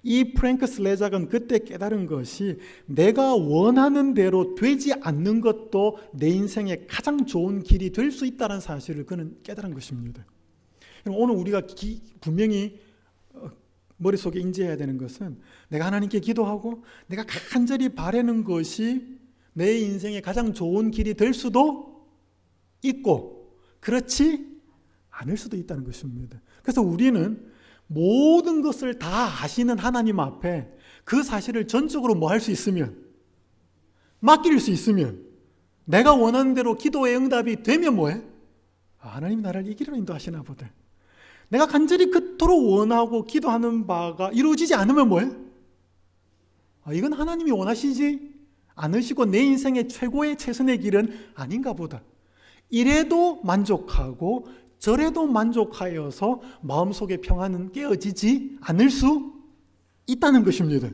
A: 이 프랭크 슬레작은 그때 깨달은 것이 내가 원하는 대로 되지 않는 것도 내 인생의 가장 좋은 길이 될 수 있다는 사실을 그는 깨달은 것입니다. 오늘 우리가 분명히 머릿속에 인지해야 되는 것은 내가 하나님께 기도하고 내가 간절히 바라는 것이 내 인생의 가장 좋은 길이 될 수도 있고 그렇지 않을 수도 있다는 것입니다. 그래서 우리는 모든 것을 다 아시는 하나님 앞에 그 사실을 전적으로 뭐 할 수 있으면, 맡길 수 있으면, 내가 원하는 대로 기도의 응답이 되면 뭐해? 하나님 나를 이 길로 인도하시나 보다. 내가 간절히 그토록 원하고 기도하는 바가 이루어지지 않으면 뭐해? 이건 하나님이 원하시지 않으시고 내 인생의 최고의 최선의 길은 아닌가 보다. 이래도 만족하고 저래도 만족하여서 마음속의 평안은 깨어지지 않을 수 있다는 것입니다.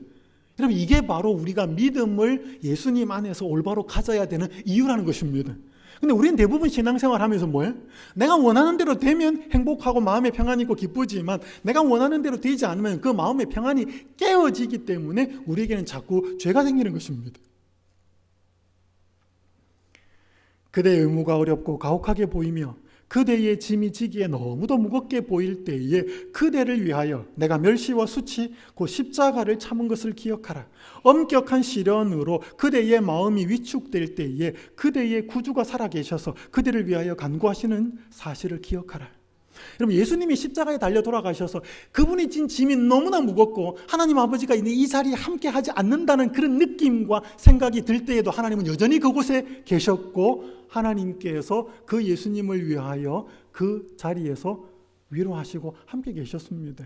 A: 여러분, 이게 바로 우리가 믿음을 예수님 안에서 올바로 가져야 되는 이유라는 것입니다. 근데 우리는 대부분 신앙생활 하면서 뭐예요? 내가 원하는 대로 되면 행복하고 마음의 평안이 있고 기쁘지만 내가 원하는 대로 되지 않으면 그 마음의 평안이 깨어지기 때문에 우리에게는 자꾸 죄가 생기는 것입니다. 그대의 의무가 어렵고 가혹하게 보이며 그대의 짐이 지기에 너무도 무겁게 보일 때에 그대를 위하여 내가 멸시와 수치 곧 십자가를 참은 것을 기억하라. 엄격한 시련으로 그대의 마음이 위축될 때에 그대의 구주가 살아계셔서 그대를 위하여 간구하시는 사실을 기억하라. 여러분, 예수님이 십자가에 달려 돌아가셔서 그분이 진 짐이 너무나 무겁고 하나님 아버지가 있는 이 자리에 함께 하지 않는다는 그런 느낌과 생각이 들 때에도 하나님은 여전히 그곳에 계셨고 하나님께서 그 예수님을 위하여 그 자리에서 위로하시고 함께 계셨습니다.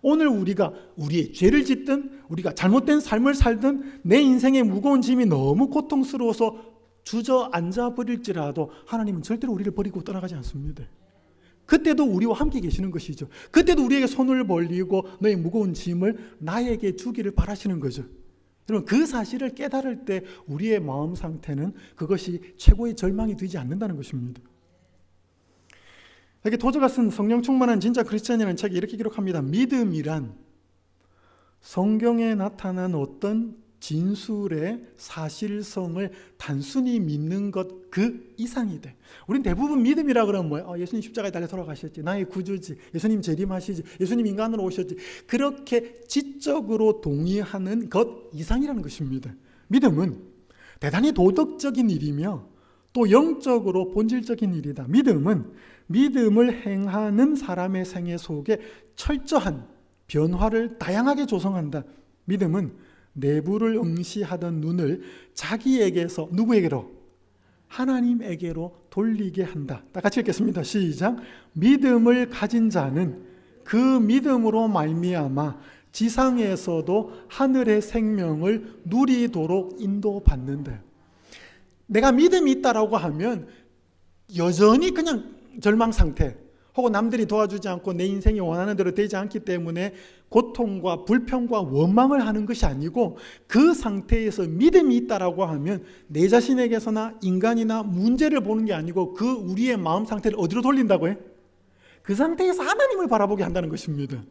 A: 오늘 우리가 우리의 죄를 짓든 우리가 잘못된 삶을 살든 내 인생의 무거운 짐이 너무 고통스러워서 주저앉아 버릴지라도 하나님은 절대로 우리를 버리고 떠나가지 않습니다. 그때도 우리와 함께 계시는 것이죠. 그때도 우리에게 손을 벌리고 너의 무거운 짐을 나에게 주기를 바라시는 거죠. 여러분, 그 사실을 깨달을 때 우리의 마음 상태는 그것이 최고의 절망이 되지 않는다는 것입니다. 이렇게 토저가 쓴 성령 충만한 진짜 크리스찬이라는 책이 이렇게 기록합니다. 믿음이란 성경에 나타난 어떤 진술의 사실성을 단순히 믿는 것 그 이상이 돼. 우린 대부분 믿음이라 그러면 뭐예요? 예수님 십자가에 달려 돌아가셨지, 나의 구주지, 예수님 재림하시지, 예수님 인간으로 오셨지, 그렇게 지적으로 동의하는 것 이상이라는 것입니다. 믿음은 대단히 도덕적인 일이며 또 영적으로 본질적인 일이다. 믿음은 믿음을 행하는 사람의 생애 속에 철저한 변화를 다양하게 조성한다. 믿음은 내부를 응시하던 눈을 자기에게서 누구에게로? 하나님에게로 돌리게 한다. 다 같이 읽겠습니다. 시작. 믿음을 가진 자는 그 믿음으로 말미암아 지상에서도 하늘의 생명을 누리도록 인도받는다. 내가 믿음이 있다라고 하면 여전히 그냥 절망 상태 혹은 남들이 도와주지 않고 내 인생이 원하는 대로 되지 않기 때문에 고통과 불평과 원망을 하는 것이 아니고 그 상태에서 믿음이 있다라고 하면 내 자신에게서나 인간이나 문제를 보는 게 아니고 그 우리의 마음 상태를 어디로 돌린다고 해? 그 상태에서 하나님을 바라보게 한다는 것입니다.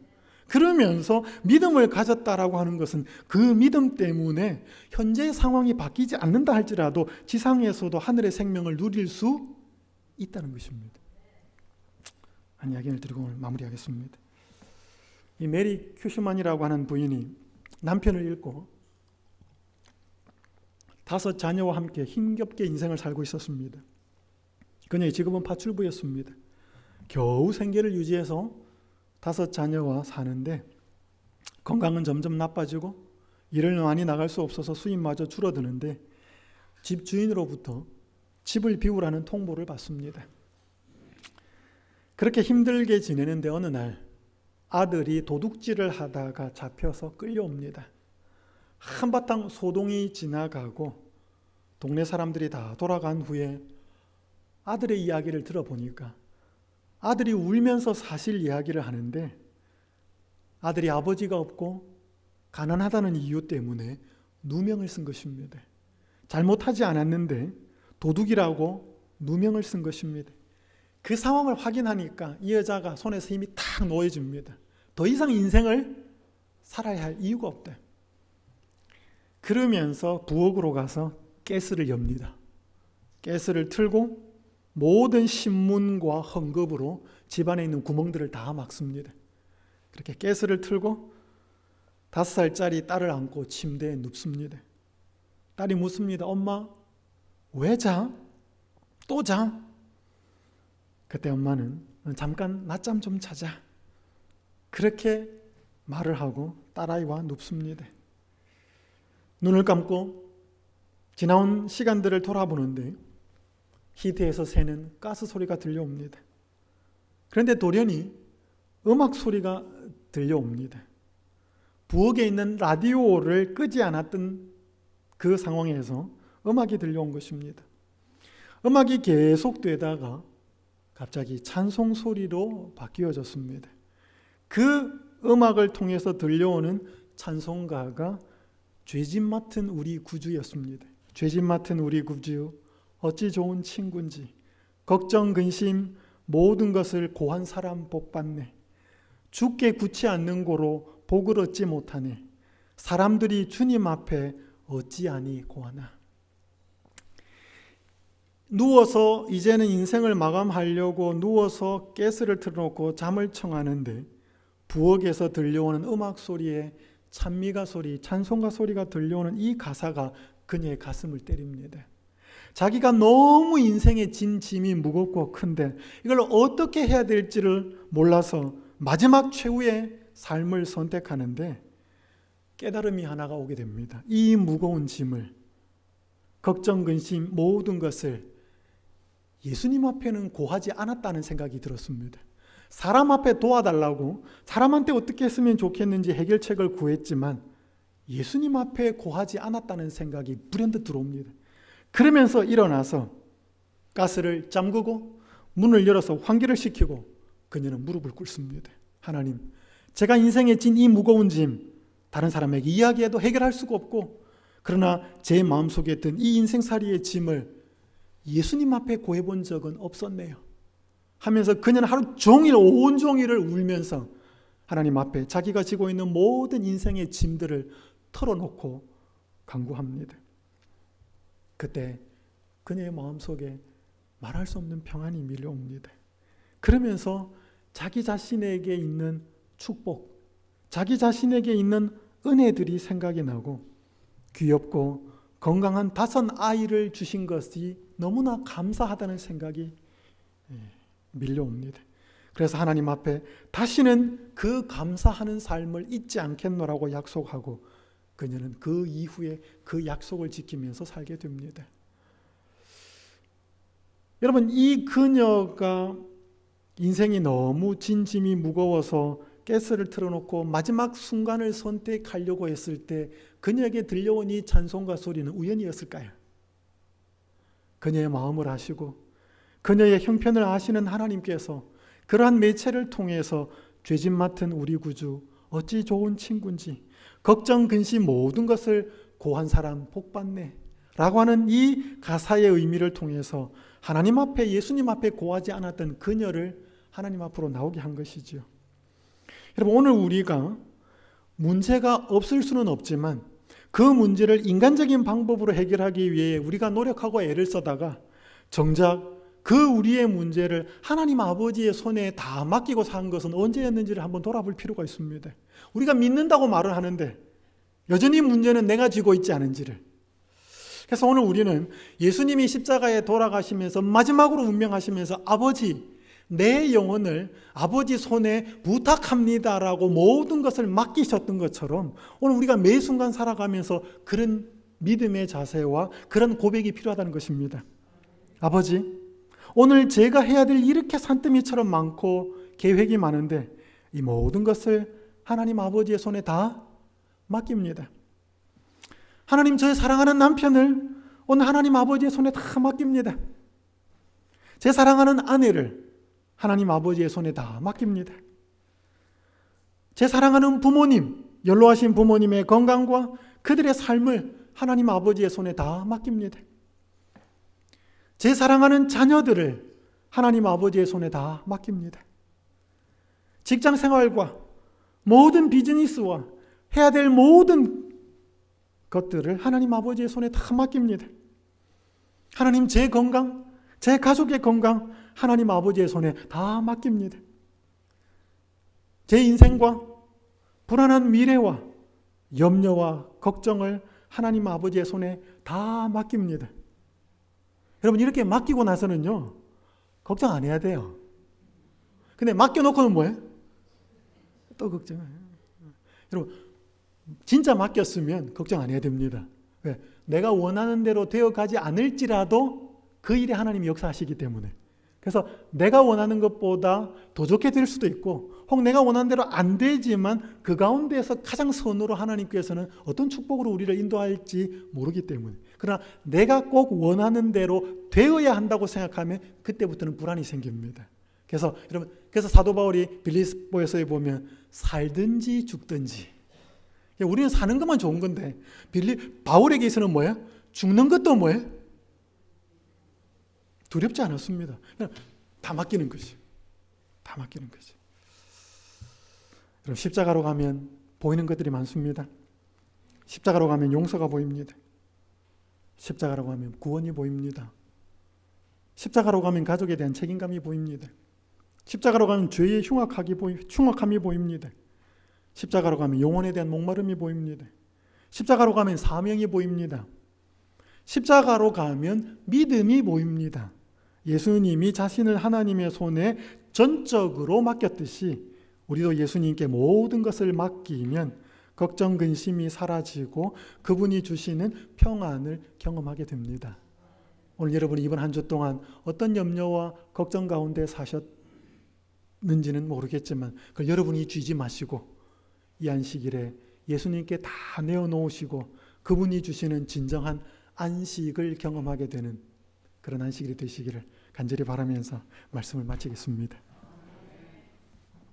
A: 그러면서 믿음을 가졌다라고 하는 것은 그 믿음 때문에 현재의 상황이 바뀌지 않는다 할지라도 지상에서도 하늘의 생명을 누릴 수 있다는 것입니다. 한 이야기를 드리고 오늘 마무리하겠습니다. 이 메리 큐슈만이라고 하는 부인이 남편을 잃고 5 자녀와 함께 힘겹게 인생을 살고 있었습니다. 그녀의 직업은 파출부였습니다. 겨우 생계를 유지해서 5 자녀와 사는데 건강은 점점 나빠지고 일을 많이 나갈 수 없어서 수입마저 줄어드는데 집 주인으로부터 집을 비우라는 통보를 받습니다. 그렇게 힘들게 지내는데 어느 날 아들이 도둑질을 하다가 잡혀서 끌려옵니다. 한바탕 소동이 지나가고 동네 사람들이 다 돌아간 후에 아들의 이야기를 들어보니까 아들이 울면서 사실 이야기를 하는데 아들이 아버지가 없고 가난하다는 이유 때문에 누명을 쓴 것입니다. 잘못하지 않았는데 도둑이라고 누명을 쓴 것입니다. 그 상황을 확인하니까 이 여자가 손에서 힘이 탁 놓여집니다. 더 이상 인생을 살아야 할 이유가 없대. 그러면서 부엌으로 가서 가스를 엽니다. 가스를 틀고 모든 신문과 헝겊으로 집안에 있는 구멍들을 다 막습니다. 그렇게 가스를 틀고 5살짜리 딸을 안고 침대에 눕습니다. 딸이 묻습니다. 엄마, 왜 자? 또 자? 그때 엄마는 잠깐 낮잠 좀 자자. 그렇게 말을 하고 딸아이와 눕습니다. 눈을 감고 지나온 시간들을 돌아보는데 히트에서 새는 가스 소리가 들려옵니다. 그런데 돌연히 음악 소리가 들려옵니다. 부엌에 있는 라디오를 끄지 않았던 그 상황에서 음악이 들려온 것입니다. 음악이 계속되다가 갑자기 찬송 소리로 바뀌어졌습니다. 그 음악을 통해서 들려오는 찬송가가 죄짐 맡은 우리 구주였습니다. 죄짐 맡은 우리 구주, 어찌 좋은 친구인지, 걱정 근심 모든 것을 고한 사람 복 받네. 주께 굳지 않는 고로 복을 얻지 못하네. 사람들이 주님 앞에 어찌하니 고하나. 누워서 이제는 인생을 마감하려고 누워서 가스를 틀어놓고 잠을 청하는데 부엌에서 들려오는 음악 소리에 찬미가 소리, 찬송가 소리가 들려오는 이 가사가 그녀의 가슴을 때립니다. 자기가 너무 인생의 진 짐이 무겁고 큰데 이걸 어떻게 해야 될지를 몰라서 마지막 최후의 삶을 선택하는데 깨달음이 하나가 오게 됩니다. 이 무거운 짐을, 걱정, 근심 모든 것을 예수님 앞에는 고하지 않았다는 생각이 들었습니다. 사람 앞에 도와달라고 사람한테 어떻게 했으면 좋겠는지 해결책을 구했지만 예수님 앞에 고하지 않았다는 생각이 불현듯 들어옵니다. 그러면서 일어나서 가스를 잠그고 문을 열어서 환기를 시키고 그녀는 무릎을 꿇습니다. 하나님, 제가 인생에 진 이 무거운 짐 다른 사람에게 이야기해도 해결할 수가 없고 그러나 제 마음속에 든 이 인생살이의 짐을 예수님 앞에 고해본 적은 없었네요 하면서 그녀는 하루 종일 온종일을 울면서 하나님 앞에 자기가 지고 있는 모든 인생의 짐들을 털어놓고 간구합니다. 그때 그녀의 마음속에 말할 수 없는 평안이 밀려옵니다. 그러면서 자기 자신에게 있는 축복, 자기 자신에게 있는 은혜들이 생각이 나고 귀엽고 건강한 5아이를 주신 것이 너무나 감사하다는 생각이 밀려옵니다. 그래서 하나님 앞에 다시는 그 감사하는 삶을 잊지 않겠노라고 약속하고 그녀는 그 이후에 그 약속을 지키면서 살게 됩니다. 여러분, 이 그녀가 인생이 너무 진짐이 무거워서 가스를 틀어놓고 마지막 순간을 선택하려고 했을 때 그녀에게 들려온 이 찬송가 소리는 우연이었을까요? 그녀의 마음을 아시고 그녀의 형편을 아시는 하나님께서 그러한 매체를 통해서 죄짐 맡은 우리 구주, 어찌 좋은 친구인지, 걱정 근심 모든 것을 고한 사람 복 받네 라고 하는 이 가사의 의미를 통해서 하나님 앞에, 예수님 앞에 고하지 않았던 그녀를 하나님 앞으로 나오게 한 것이지요. 여러분, 오늘 우리가 문제가 없을 수는 없지만 그 문제를 인간적인 방법으로 해결하기 위해 우리가 노력하고 애를 써다가 정작 그 우리의 문제를 하나님 아버지의 손에 다 맡기고 산 것은 언제였는지를 한번 돌아볼 필요가 있습니다. 우리가 믿는다고 말을 하는데 여전히 문제는 내가 지고 있지 않은지를. 그래서 오늘 우리는 예수님이 십자가에 돌아가시면서 마지막으로 운명하시면서 아버지, 내 영혼을 아버지 손에 부탁합니다라고 모든 것을 맡기셨던 것처럼 오늘 우리가 매 순간 살아가면서 그런 믿음의 자세와 그런 고백이 필요하다는 것입니다. 아버지, 오늘 제가 해야 될 이렇게 산더미처럼 많고 계획이 많은데 이 모든 것을 하나님 아버지의 손에 다 맡깁니다. 하나님, 저의 사랑하는 남편을 오늘 하나님 아버지의 손에 다 맡깁니다. 제 사랑하는 아내를 하나님 아버지의 손에 다 맡깁니다. 제 사랑하는 부모님, 연로하신 부모님의 건강과 그들의 삶을 하나님 아버지의 손에 다 맡깁니다. 제 사랑하는 자녀들을 하나님 아버지의 손에 다 맡깁니다. 직장 생활과 모든 비즈니스와 해야 될 모든 것들을 하나님 아버지의 손에 다 맡깁니다. 하나님, 제 건강, 제 가족의 건강 하나님 아버지의 손에 다 맡깁니다. 제 인생과 불안한 미래와 염려와 걱정을 하나님 아버지의 손에 다 맡깁니다. 여러분, 이렇게 맡기고 나서는요, 걱정 안 해야 돼요. 근데 맡겨놓고는 뭐예요? 또 걱정해요. 여러분, 진짜 맡겼으면 걱정 안 해야 됩니다. 왜? 내가 원하는 대로 되어가지 않을지라도 그 일에 하나님이 역사하시기 때문에. 그래서 내가 원하는 것보다 더 좋게 될 수도 있고, 혹 내가 원하는 대로 안 되지만 그 가운데에서 가장 선으로 하나님께서는 어떤 축복으로 우리를 인도할지 모르기 때문에. 그러나 내가 꼭 원하는 대로 되어야 한다고 생각하면 그때부터는 불안이 생깁니다. 그래서 여러분, 그래서 사도 바울이 빌립보에서에 보면 살든지 죽든지, 우리는 사는 것만 좋은 건데 바울에게 있어서는 뭐예요? 죽는 것도 뭐예요? 두렵지 않았습니다. 그냥 다 맡기는 거지. 다 맡기는 거지. 여러분, 십자가로 가면 보이는 것들이 많습니다. 십자가로 가면 용서가 보입니다. 십자가로 가면 구원이 보입니다. 십자가로 가면 가족에 대한 책임감이 보입니다. 십자가로 가면 죄의 흉악함이 보입니다. 십자가로 가면 영혼에 대한 목마름이 보입니다. 십자가로 가면 사명이 보입니다. 십자가로 가면 믿음이 보입니다. 예수님이 자신을 하나님의 손에 전적으로 맡겼듯이 우리도 예수님께 모든 것을 맡기면 걱정, 근심이 사라지고 그분이 주시는 평안을 경험하게 됩니다. 오늘 여러분이 이번 한 주 동안 어떤 염려와 걱정 가운데 사셨는지는 모르겠지만 그걸 여러분이 쥐지 마시고 이 안식일에 예수님께 다 내어놓으시고 그분이 주시는 진정한 안식을 경험하게 되는 그런 안식일이 되시기를 간절히 바라면서 말씀을 마치겠습니다.